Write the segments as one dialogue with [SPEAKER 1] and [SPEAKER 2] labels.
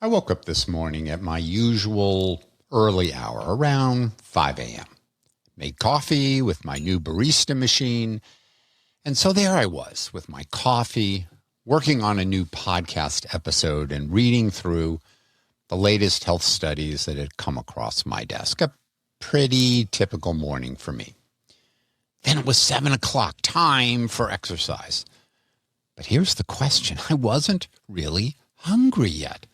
[SPEAKER 1] I woke up this morning at my usual early hour, around 5 a.m. Made coffee with my new barista machine. And so there I was with my coffee, working on a new podcast episode and reading through the latest health studies that had come across my desk. A pretty typical morning for me. Then it was 7 o'clock, time for exercise. But here's the question. I wasn't really hungry yet.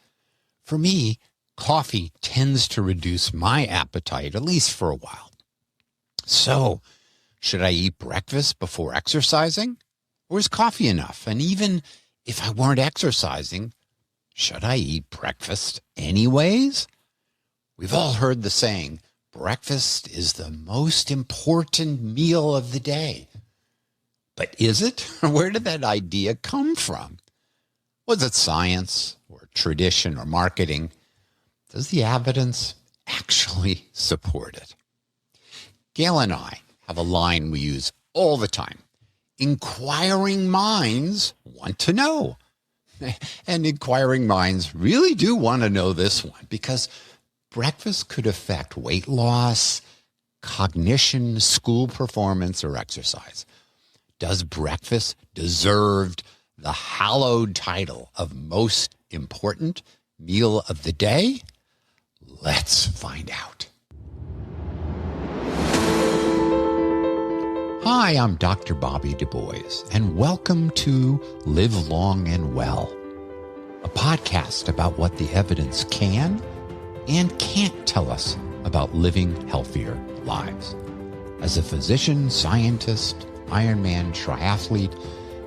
[SPEAKER 1] For me, coffee tends to reduce my appetite, at least for a while. So, should I eat breakfast before exercising? Or is coffee enough? And even if I weren't exercising, should I eat breakfast anyways? We've all heard the saying, breakfast is the most important meal of the day. But is it? Where did that idea come from? Was it science or tradition or marketing? Does the evidence actually support it? Gail and I have a line we use all the time. Inquiring minds want to know. And inquiring minds really do want to know this one because breakfast could affect weight loss, cognition, school performance, or exercise. Does breakfast deserve the hallowed title of most important meal of the day? Let's find out. Hi, I'm Dr. Bobby Du Bois, and welcome to Live Long and Well, a podcast about what the evidence can and can't tell us about living healthier lives. As a physician, scientist, Ironman triathlete,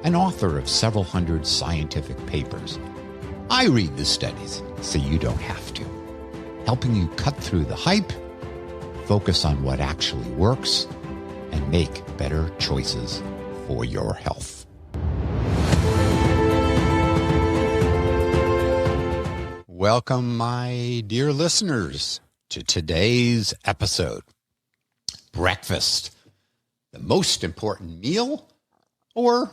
[SPEAKER 1] and author of several hundred scientific papers, I read the studies so you don't have to, helping you cut through the hype, focus on what actually works, and make better choices for your health. Welcome, my dear listeners, to today's episode. Breakfast, the most important meal or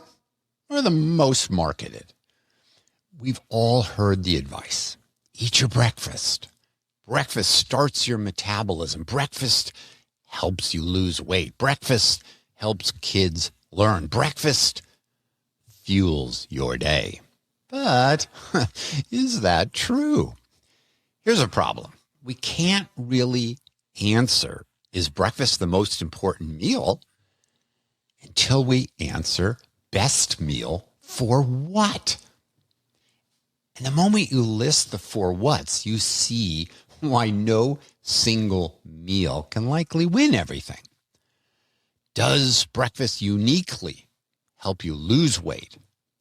[SPEAKER 1] the most marketed? We've all heard the advice. Eat your breakfast. Breakfast starts your metabolism. Breakfast helps you lose weight. Breakfast helps kids learn. Breakfast fuels your day. But is that true? Here's a problem. We can't really answer, is breakfast the most important meal, until we answer best meal for what? And the moment you list the for whats, you see why no single meal can likely win everything. Does breakfast uniquely help you lose weight,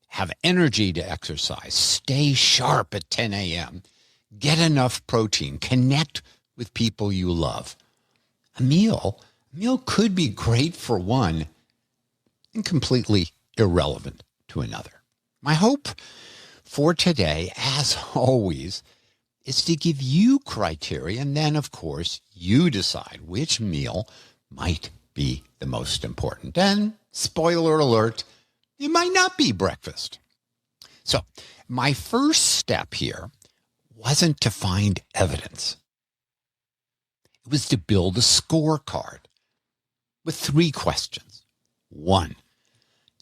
[SPEAKER 1] have energy to exercise, stay sharp at 10 a.m., get enough protein, connect with people you love? A meal could be great for one and completely irrelevant to another. My hope for today, as always, is to give you criteria, and then, of course, you decide which meal might be the most important. And spoiler alert, it might not be breakfast. So my first step here wasn't to find evidence. It was to build a scorecard with 3 questions. 1,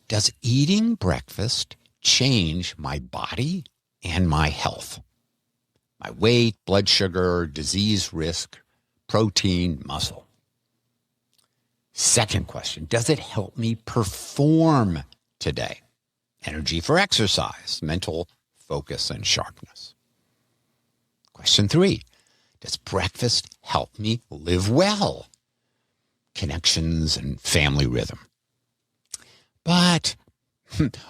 [SPEAKER 1] does eating breakfast change my body and my health? My weight, blood sugar, disease risk, protein, muscle. Second question, does it help me perform today? Energy for exercise, mental focus, and sharpness. Question 3, does breakfast help me live well? Connections and family rhythm. But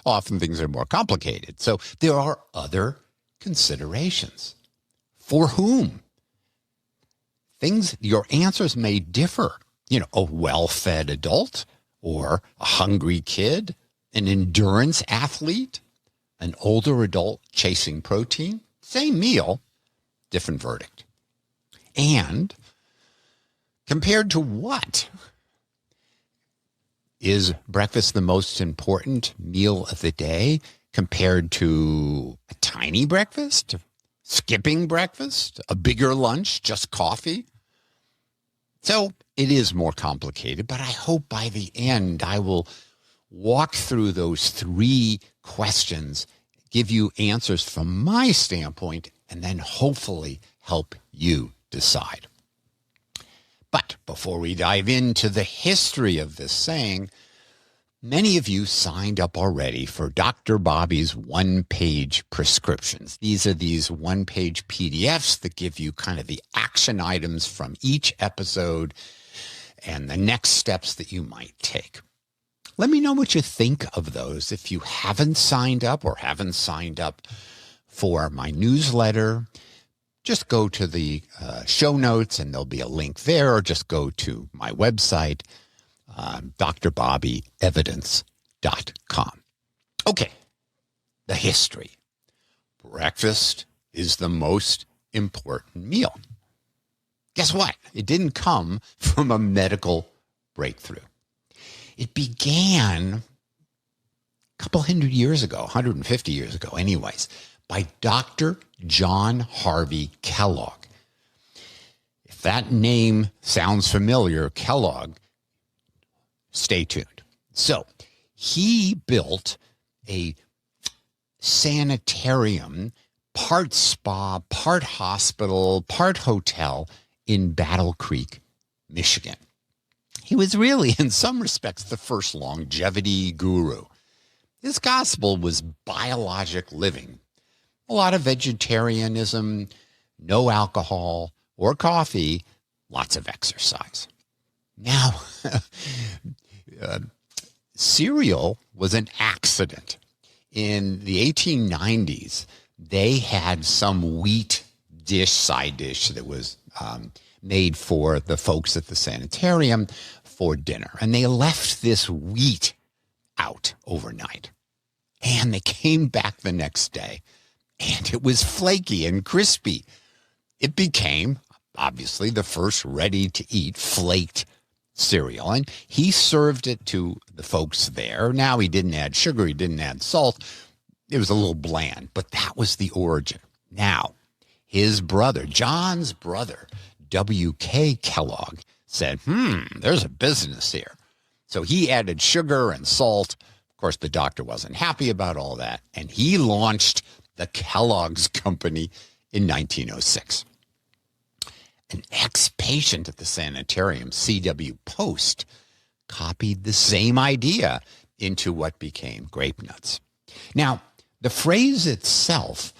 [SPEAKER 1] often things are more complicated. So there are other considerations. For whom? Your answers may differ. A well-fed adult or a hungry kid, an endurance athlete, an older adult chasing protein. Same meal, different verdict. And compared to what? Is breakfast the most important meal of the day compared to a tiny breakfast, skipping breakfast, a bigger lunch, just coffee. So it is more complicated, but I hope by the end I will walk through those 3 questions, give you answers from my standpoint, and then hopefully help you decide. But before we dive into the history of this saying, many of you signed up already for Dr. Bobby's one-page prescriptions. These are these one-page PDFs that give you kind of the action items from each episode and the next steps that you might take. Let me know what you think of those. If you haven't signed up or haven't signed up for my newsletter, just go to the show notes and there'll be a link there, or just go to my website, drbobbyevidence.com. Okay, the history. Breakfast is the most important meal. Guess what? It didn't come from a medical breakthrough. It began a couple hundred years ago, 150 years ago anyways, by Dr. John Harvey Kellogg. If that name sounds familiar, Kellogg, stay tuned. So he built a sanitarium, part spa, part hospital, part hotel in Battle Creek, Michigan. He was really, in some respects, the first longevity guru. His gospel was biologic living. A lot of vegetarianism, no alcohol or coffee, lots of exercise. Now, cereal was an accident. In the 1890s, they had some wheat side dish that was made for the folks at the sanitarium for dinner. And they left this wheat out overnight. And they came back the next day, and it was flaky and crispy. It became, obviously, the first ready-to-eat flaked cereal. And he served it to the folks there. Now, he didn't add sugar. He didn't add salt. It was a little bland, but that was the origin. Now, his brother, John's brother, W.K. Kellogg, said, there's a business here. So he added sugar and salt. Of course, the doctor wasn't happy about all that, and he launched the Kellogg's Company in 1906. An ex-patient at the sanitarium, C.W. Post, copied the same idea into what became grape nuts. Now, the phrase itself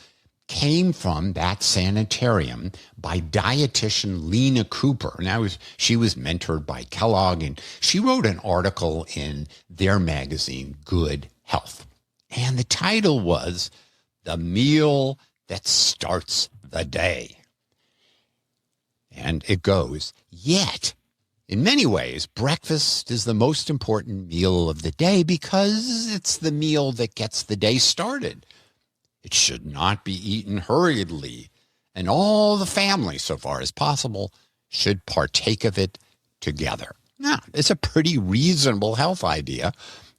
[SPEAKER 1] came from that sanitarium by dietitian Lena Cooper. Now, she was mentored by Kellogg, and she wrote an article in their magazine, Good Health. And the title was The Meal That Starts the Day. And it goes, yet, in many ways, breakfast is the most important meal of the day because it's the meal that gets the day started. It should not be eaten hurriedly, and all the family, so far as possible, should partake of it together. Now, it's a pretty reasonable health idea,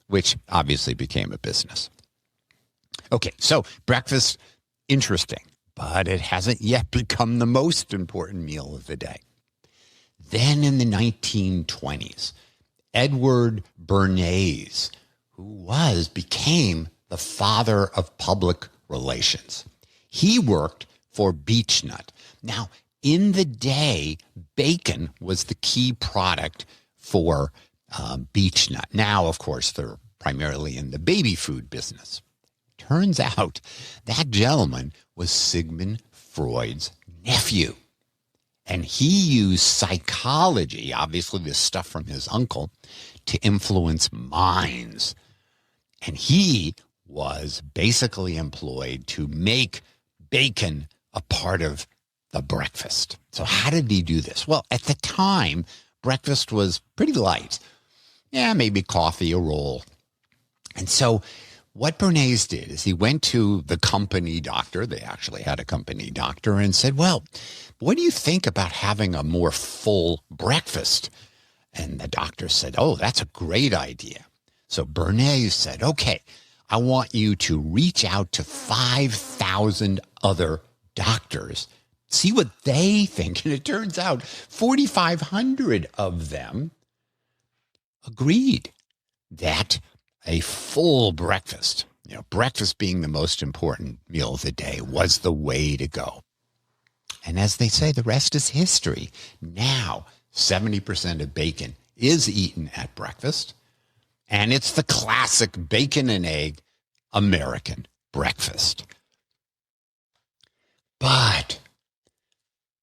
[SPEAKER 1] which obviously became a business. Okay, so breakfast, interesting, but it hasn't yet become the most important meal of the day. Then in the 1920s, Edward Bernays, who became the father of public relations. He worked for Beechnut. Now, in the day, bacon was the key product for Beechnut. Now, of course, they're primarily in the baby food business. Turns out that gentleman was Sigmund Freud's nephew. And he used psychology, obviously this stuff from his uncle, to influence minds. And he was basically employed to make bacon a part of the breakfast. So how did he do this? Well, at the time, breakfast was pretty light. Yeah, maybe coffee, a roll. And so what Bernays did is he went to the company doctor. They actually had a company doctor, and said, well, what do you think about having a more full breakfast? And the doctor said, oh, that's a great idea. So Bernays said, okay, I want you to reach out to 5,000 other doctors, see what they think. And it turns out 4,500 of them agreed that a full breakfast, breakfast being the most important meal of the day, was the way to go. And as they say, the rest is history. Now, 70% of bacon is eaten at breakfast, and it's the classic bacon and egg American breakfast. But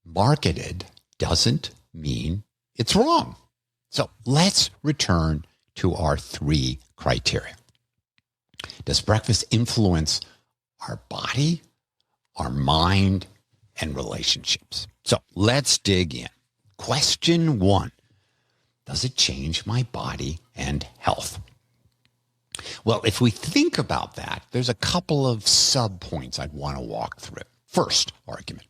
[SPEAKER 1] marketed doesn't mean it's wrong. So let's return to our 3 criteria. Does breakfast influence our body, our mind, and relationships? So let's dig in. Question 1. Does it change my body and health? Well, if we think about that, there's a couple of sub-points I'd want to walk through. First argument,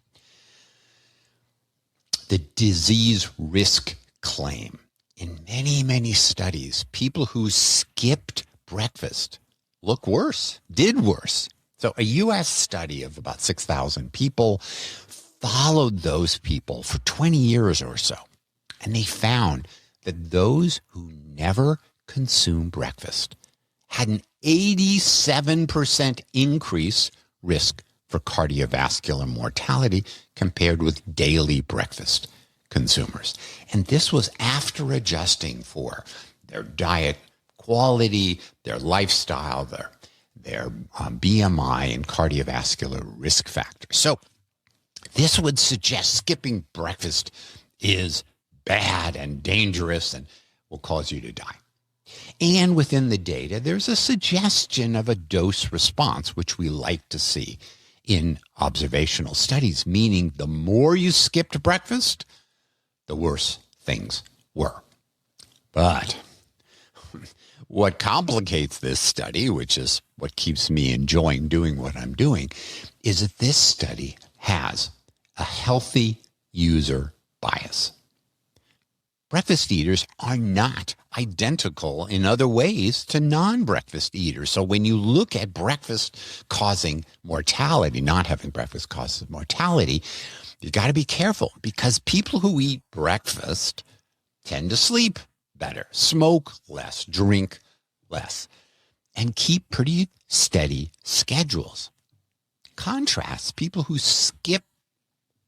[SPEAKER 1] the disease risk claim. In many, many studies, people who skipped breakfast look worse, did worse. So a U.S. study of about 6,000 people followed those people for 20 years or so, and they found that those who never consumed breakfast had an 87% increase risk for cardiovascular mortality compared with daily breakfast consumers. And this was after adjusting for their diet quality, their lifestyle, their BMI, and cardiovascular risk factors. So this would suggest skipping breakfast is bad and dangerous and will cause you to die. And within the data, there's a suggestion of a dose response, which we like to see in observational studies, meaning the more you skipped breakfast, the worse things were. But what complicates this study, which is what keeps me enjoying doing what I'm doing, is that this study has a healthy user bias. Breakfast eaters are not identical in other ways to non-breakfast eaters. So when you look at breakfast causing mortality, not having breakfast causes mortality, you got to be careful, because people who eat breakfast tend to sleep better, smoke less, drink less, and keep pretty steady schedules. Contrast, people who skip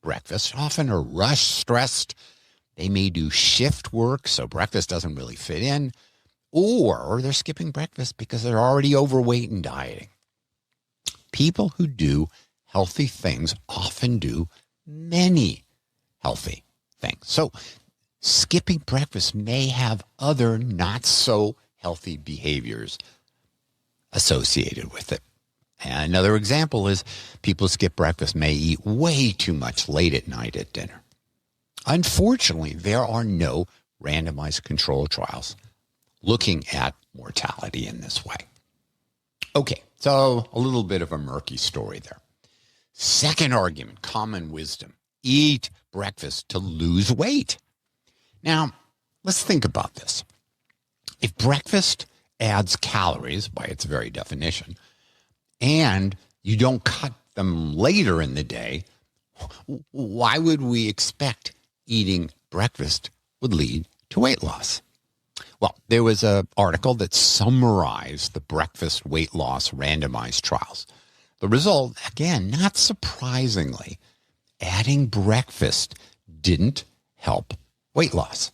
[SPEAKER 1] breakfast often are rushed, stressed. They may do shift work, so breakfast doesn't really fit in, or they're skipping breakfast because they're already overweight and dieting. People who do healthy things often do many healthy things. So skipping breakfast may have other not so healthy behaviors associated with it. And another example is people who skip breakfast may eat way too much late at night at dinner. Unfortunately, there are no randomized control trials looking at mortality in this way. Okay, so a little bit of a murky story there. Second argument, common wisdom. Eat breakfast to lose weight. Now, let's think about this. If breakfast adds calories by its very definition, and you don't cut them later in the day, why would we expect eating breakfast would lead to weight loss? Well, there was an article that summarized the breakfast weight loss randomized trials. The result, again, not surprisingly, adding breakfast didn't help weight loss.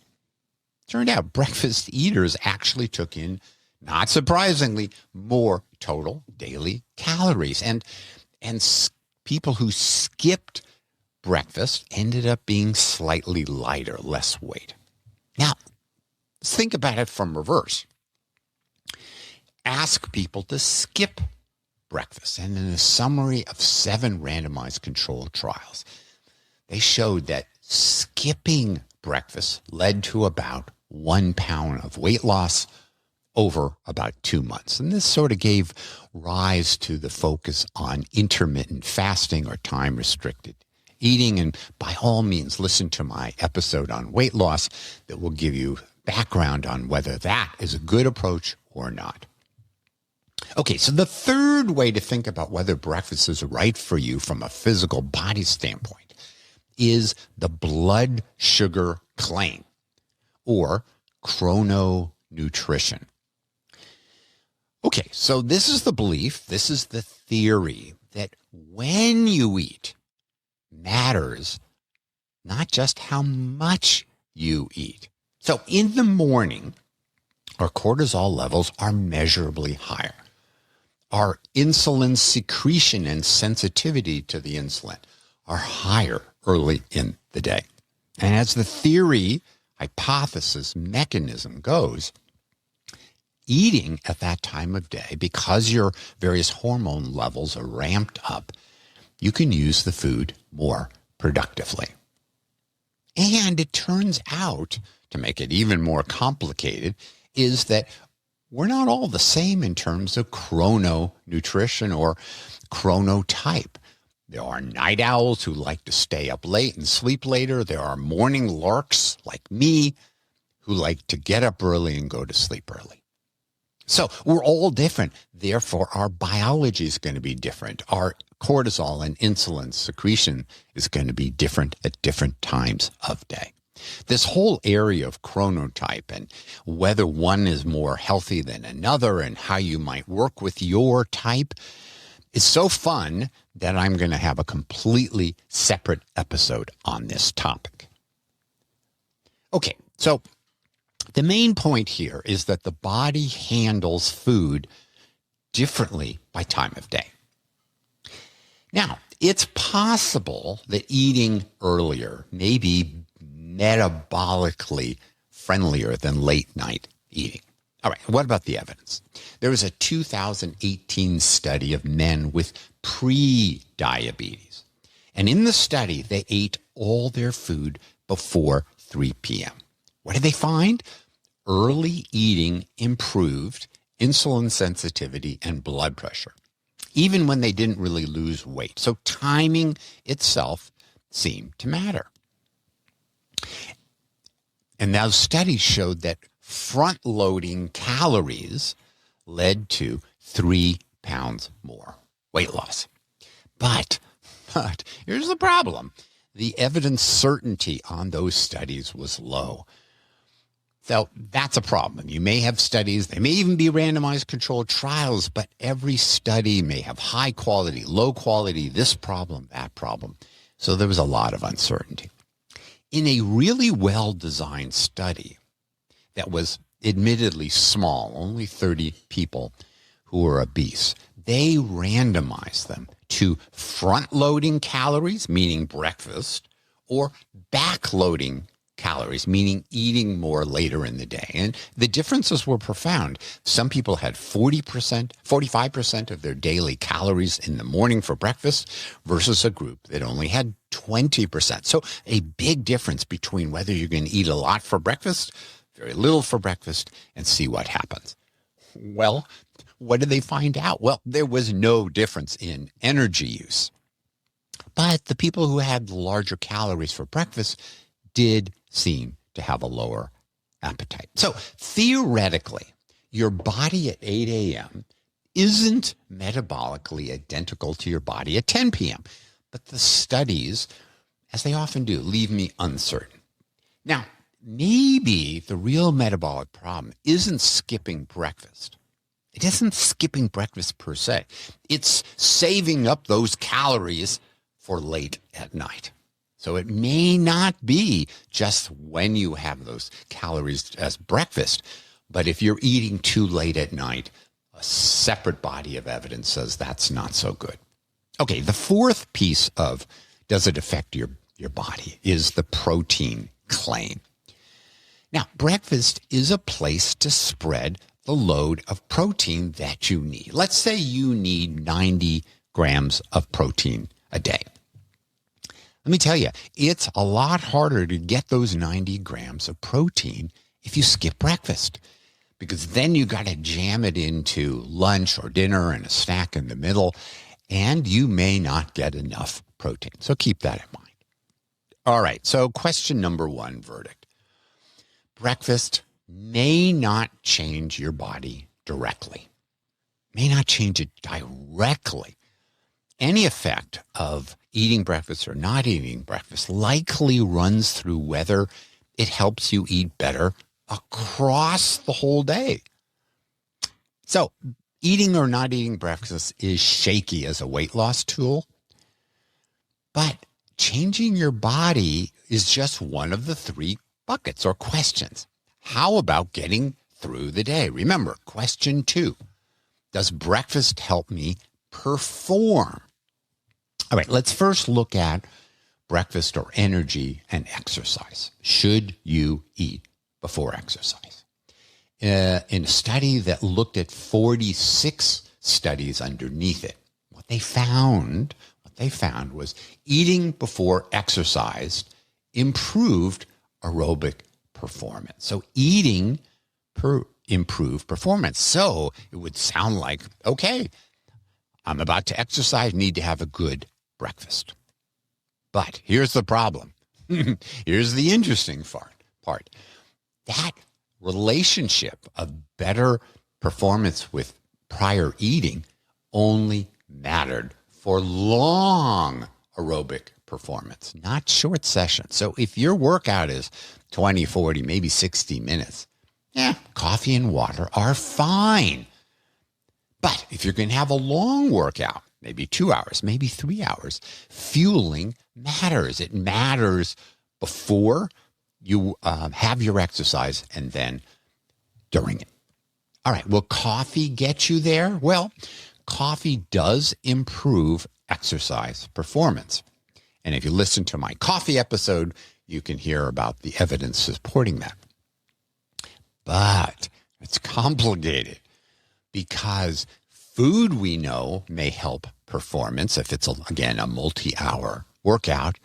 [SPEAKER 1] Turned out breakfast eaters actually took in, not surprisingly, more total daily calories. And people who skipped breakfast ended up being slightly lighter, less weight. Now, let's think about it from reverse. Ask people to skip breakfast. And in a summary of 7 randomized controlled trials, they showed that skipping breakfast led to about 1 pound of weight loss over about 2 months. And this sort of gave rise to the focus on intermittent fasting or time-restricted eating. And by all means, listen to my episode on weight loss that will give you background on whether that is a good approach or not. Okay, so the third way to think about whether breakfast is right for you from a physical body standpoint is the blood sugar claim, or chrononutrition. Okay, so this is the belief, this is the theory that when you eat matters not just how much you eat. So in the morning, our cortisol levels are measurably higher. Our insulin secretion and sensitivity to the insulin are higher early in the day. And as the theory, hypothesis, mechanism goes, eating at that time of day, because your various hormone levels are ramped up, you can use the food more productively. And it turns out, to make it even more complicated, is that we're not all the same in terms of chrononutrition or chronotype. There are night owls who like to stay up late and sleep later. There are morning larks like me who like to get up early and go to sleep early. So we're all different. Therefore, our biology is going to be different. Our cortisol and insulin secretion is going to be different at different times of day. This whole area of chronotype and whether one is more healthy than another and how you might work with your type is so fun that I'm going to have a completely separate episode on this topic. Okay, so the main point here is that the body handles food differently by time of day. Now, it's possible that eating earlier may be metabolically friendlier than late night eating. All right, what about the evidence? There was a 2018 study of men with pre-diabetes. And in the study, they ate all their food before 3 p.m. What did they find? Early eating improved insulin sensitivity and blood pressure, even when they didn't really lose weight. So timing itself seemed to matter. And those studies showed that front-loading calories led to 3 pounds more weight loss. But here's the problem. The evidence certainty on those studies was low. So that's a problem. You may have studies, they may even be randomized controlled trials, but every study may have high quality, low quality, this problem, that problem. So there was a lot of uncertainty. In a really well-designed study that was admittedly small, only 30 people who were obese, they randomized them to front-loading calories, meaning breakfast, or back-loading calories, meaning eating more later in the day. And the differences were profound. Some people had 40%, 45% of their daily calories in the morning for breakfast versus a group that only had 20%. So a big difference between whether you're going to eat a lot for breakfast, very little for breakfast, and see what happens. Well, what did they find out? Well, there was no difference in energy use. But the people who had larger calories for breakfast did seem to have a lower appetite. So theoretically, your body at 8 a.m. isn't metabolically identical to your body at 10 p.m. But the studies, as they often do, leave me uncertain. Now, maybe the real metabolic problem isn't skipping breakfast. It isn't skipping breakfast per se. It's saving up those calories for late at night. So it may not be just when you have those calories as breakfast, but if you're eating too late at night, a separate body of evidence says that's not so good. Okay, the fourth piece of does it affect your body is the protein claim. Now, breakfast is a place to spread the load of protein that you need. Let's say you need 90 grams of protein a day. Let me tell you, it's a lot harder to get those 90 grams of protein if you skip breakfast, because then you got to jam it into lunch or dinner and a snack in the middle, and you may not get enough protein. So keep that in mind. All right, so question number one, verdict. Breakfast may not change your body directly. may not change it directly. Any effect of eating breakfast or not eating breakfast likely runs through whether it helps you eat better across the whole day. So eating or not eating breakfast is shaky as a weight loss tool, but changing your body is just one of the three buckets or questions. How about getting through the day? Remember, question 2, does breakfast help me perform? All right, let's first look at breakfast or energy and exercise. Should you eat before exercise? In a study that looked at 46 studies underneath it, what they found was eating before exercise improved aerobic performance. So eating improved performance. So it would sound like, okay, I'm about to exercise, need to have a good breakfast. But here's the problem. Here's the interesting part. That relationship of better performance with prior eating only mattered for long aerobic performance, not short sessions. So if your workout is 20, 40, maybe 60 minutes, coffee and water are fine. But if you're going to have a long workout, maybe 2 hours, maybe 3 hours, fueling matters. It matters before you have your exercise and then during it. All right, will coffee get you there? Well, coffee does improve exercise performance. And if you listen to my coffee episode, you can hear about the evidence supporting that. But it's complicated because food, we know, may help performance if it's, again, a multi-hour workout.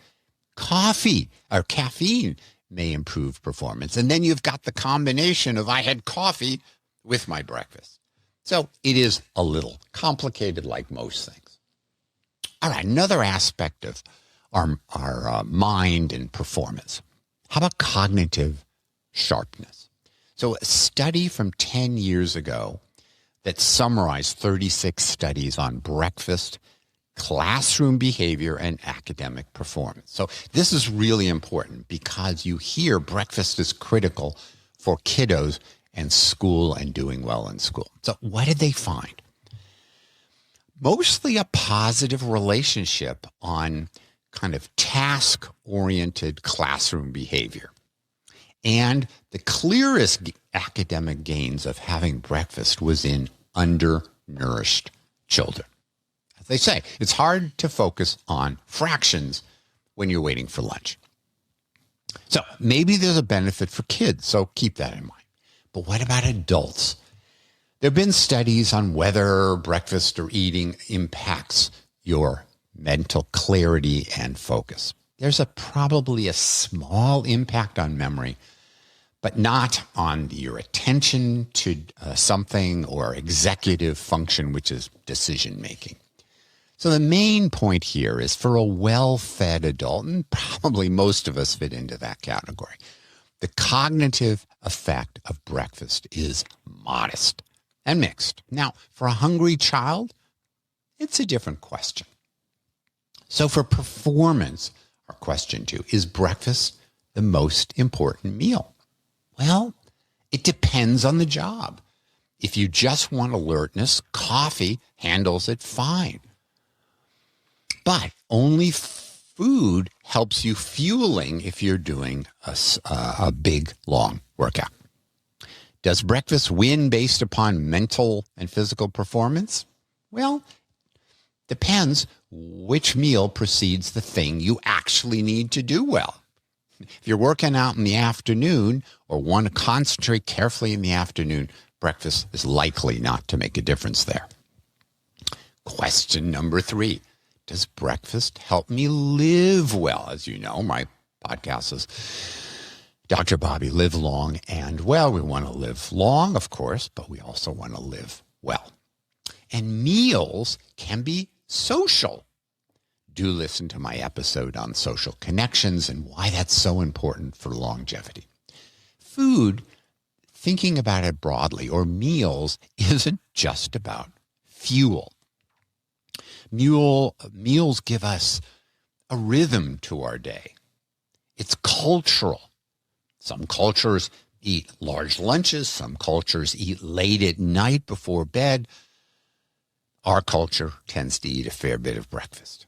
[SPEAKER 1] Coffee or caffeine may improve performance. And then you've got the combination of I had coffee with my breakfast. So it is a little complicated like most things. All right, another aspect of our mind and performance. How about cognitive sharpness? So a study from 10 years ago that summarized 36 studies on breakfast, classroom behavior, and academic performance. So this is really important because you hear breakfast is critical for kiddos and school and doing well in school. So what did they find? Mostly a positive relationship on kind of task-oriented classroom behavior. And the clearest academic gains of having breakfast was in undernourished children. As they say, it's hard to focus on fractions when you're waiting for lunch. So maybe there's a benefit for kids, so keep that in mind. But what about adults? There have been studies on whether breakfast or eating impacts your mental clarity and focus. There's probably a small impact on memory, but not on your attention to something or executive function, which is decision making. So the main point here is for a well-fed adult, and probably most of us fit into that category, the cognitive effect of breakfast is modest and mixed. Now, for a hungry child, it's a different question. So for performance, our question 2, is breakfast the most important meal? Well, it depends on the job. If you just want alertness, coffee handles it fine. But only food helps you fueling if you're doing a big, long workout. Does breakfast win based upon mental and physical performance? Well, depends which meal precedes the thing you actually need to do well. If you're working out in the afternoon or want to concentrate carefully in the afternoon, breakfast is likely not to make a difference there. Question number 3. Does breakfast help me live well? As you know, my podcast is Dr. Bobby, Live Long and Well. We want to live long, of course, but we also want to live well. And meals can be social. Do listen to my episode on social connections and why that's so important for longevity. Food, thinking about it broadly, or meals, isn't just about fuel. Meals give us a rhythm to our day. It's cultural. Some cultures eat large lunches. Some cultures eat late at night before bed. Our culture tends to eat a fair bit of breakfast.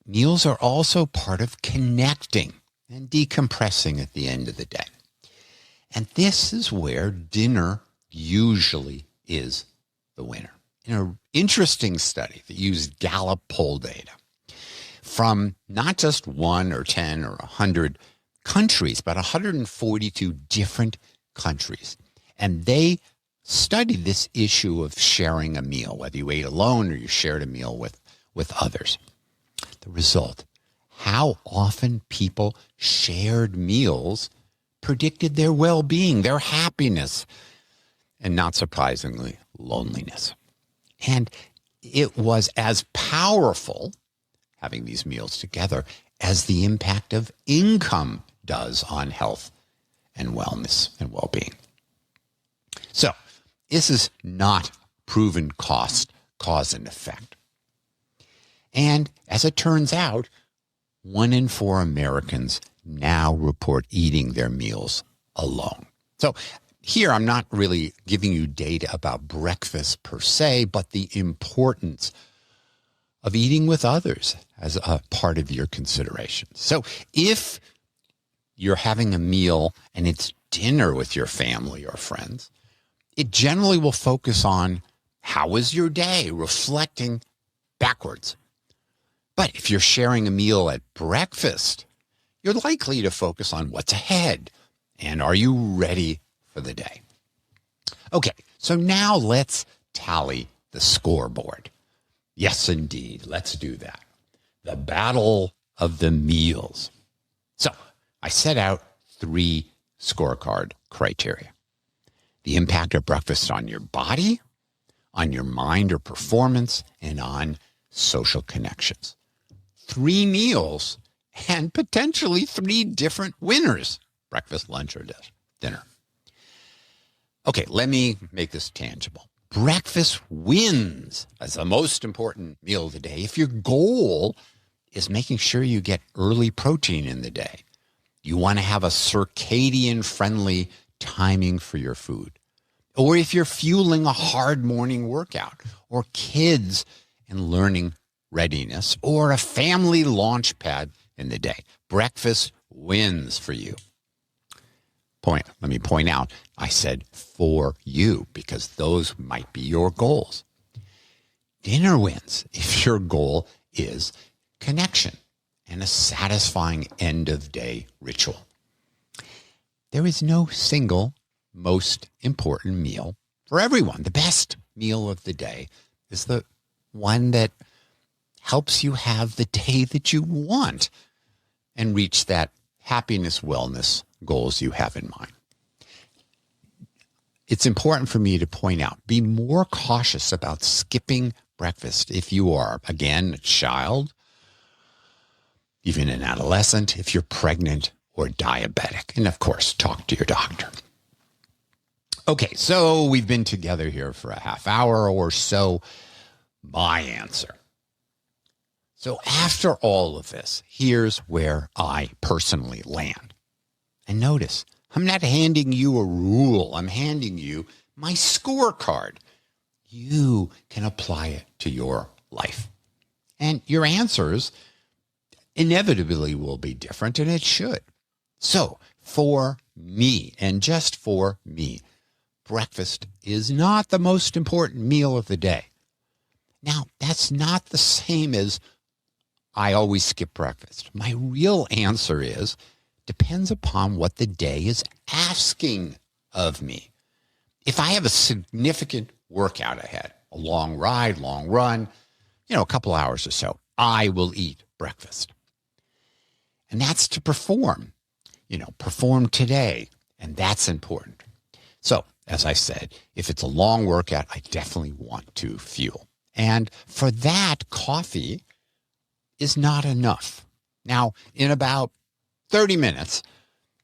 [SPEAKER 1] Meals are also part of connecting and decompressing at the end of the day. And this is where dinner usually is the winner. In an interesting study that used Gallup poll data from not just 1 or 10 or 100 countries, but 142 different countries. And they studied this issue of sharing a meal, whether you ate alone or you shared a meal with others. The result, how often people shared meals predicted their well-being, their happiness, and not surprisingly, loneliness. And it was as powerful, having these meals together, as the impact of income does on health and wellness and well-being. So this is not proven cause and effect. And as it turns out, 1 in 4 Americans now report eating their meals alone. So here, I'm not really giving you data about breakfast per se, but the importance of eating with others as a part of your consideration. So if you're having a meal and it's dinner with your family or friends, it generally will focus on how was your day, reflecting backwards. But if you're sharing a meal at breakfast, you're likely to focus on what's ahead and are you ready for the day. Okay, so now let's tally the scoreboard. Yes, indeed, let's do that. The battle of the meals. So I set out 3 scorecard criteria. The impact of breakfast on your body, on your mind or performance, and on social connections. 3 meals and potentially 3 different winners, breakfast, lunch, or dinner. Okay, let me make this tangible. Breakfast wins as the most important meal of the day if your goal is making sure you get early protein in the day. You want to have a circadian-friendly timing for your food. Or if you're fueling a hard morning workout, or kids and learning readiness, or a family launch pad in the day. Breakfast wins for you. Let me point out, I said for you because those might be your goals. Dinner wins if your goal is connection and a satisfying end-of-day ritual. There is no single most important meal for everyone. The best meal of the day is the one that helps you have the day that you want and reach that happiness, wellness goals you have in mind. It's important for me to point out, be more cautious about skipping breakfast if you are, again, a child, even an adolescent, if you're pregnant or diabetic. And of course, talk to your doctor. Okay, so we've been together here for a half hour or so. My answer. So after all of this, here's where I personally land. And notice, I'm not handing you a rule. I'm handing you my scorecard. You can apply it to your life. And your answers inevitably will be different, and it should. So for me, and just for me, breakfast is not the most important meal of the day. Now, that's not the same as I always skip breakfast. My real answer is, depends upon what the day is asking of me. If I have a significant workout ahead, a long ride, long run, a couple hours or so, I will eat breakfast. And that's to perform today. And that's important. So, as I said, if it's a long workout, I definitely want to fuel. And for that, coffee is not enough. Now, in about 30 minutes,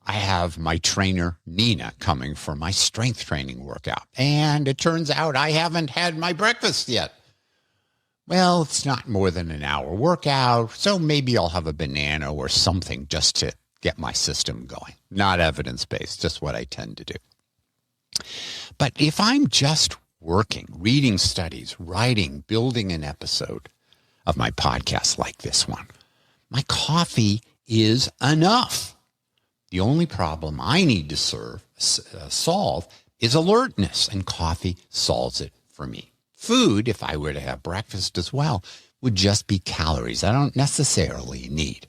[SPEAKER 1] I have my trainer, Nina, coming for my strength training workout. And it turns out I haven't had my breakfast yet. Well, it's not more than an hour workout, so maybe I'll have a banana or something just to get my system going. Not evidence-based, just what I tend to do. But if I'm just working, reading studies, writing, building an episode of my podcast like this one, my coffee is enough. The only problem I need to solve is alertness, and coffee solves it for me. Food, if I were to have breakfast as well, would just be calories I don't necessarily need.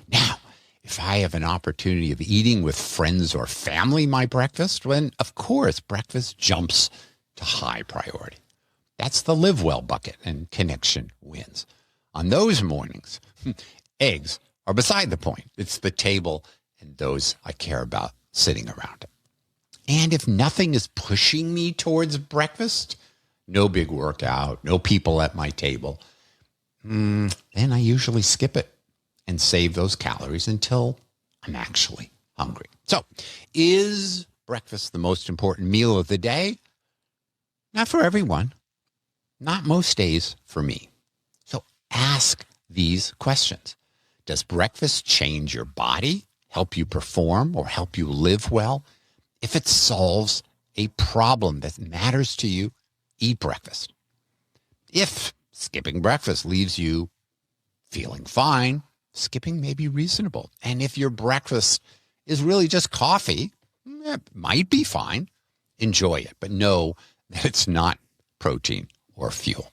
[SPEAKER 1] Now, if I have an opportunity of eating with friends or family my breakfast, then of course breakfast jumps to high priority. That's the live well bucket, and connection wins. On those mornings, eggs are beside the point. It's the table and those I care about sitting around it. And if nothing is pushing me towards breakfast, no big workout, no people at my table, then I usually skip it and save those calories until I'm actually hungry. So, is breakfast the most important meal of the day? Not for everyone. Not most days for me. So ask these questions. Does breakfast change your body, help you perform, or help you live well? If it solves a problem that matters to you, eat breakfast. If skipping breakfast leaves you feeling fine, skipping may be reasonable. And if your breakfast is really just coffee, it might be fine. Enjoy it, but know that it's not protein or fuel.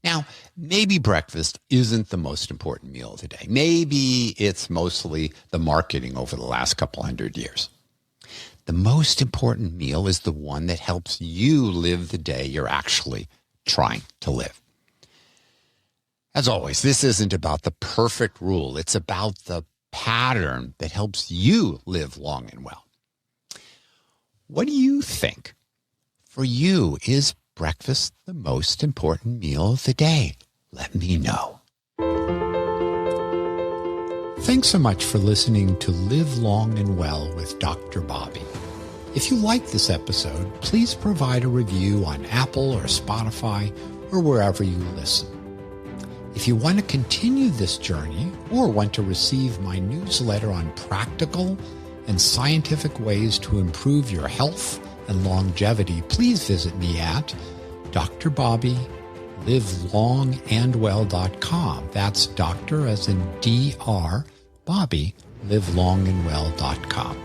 [SPEAKER 1] Now, maybe breakfast isn't the most important meal of the day. Maybe it's mostly the marketing over the last couple hundred years. The most important meal is the one that helps you live the day you're actually trying to live. As always, this isn't about the perfect rule. It's about the pattern that helps you live long and well. What do you think? For you, is breakfast the most important meal of the day? Let me know. Thanks so much for listening to Live Long and Well with Dr. Bobby. If you like this episode, please provide a review on Apple or Spotify or wherever you listen. If you want to continue this journey or want to receive my newsletter on practical and scientific ways to improve your health and longevity, please visit me at drbobbylivelongandwell.com. That's doctor as in DR, Bobby, livelongandwell.com.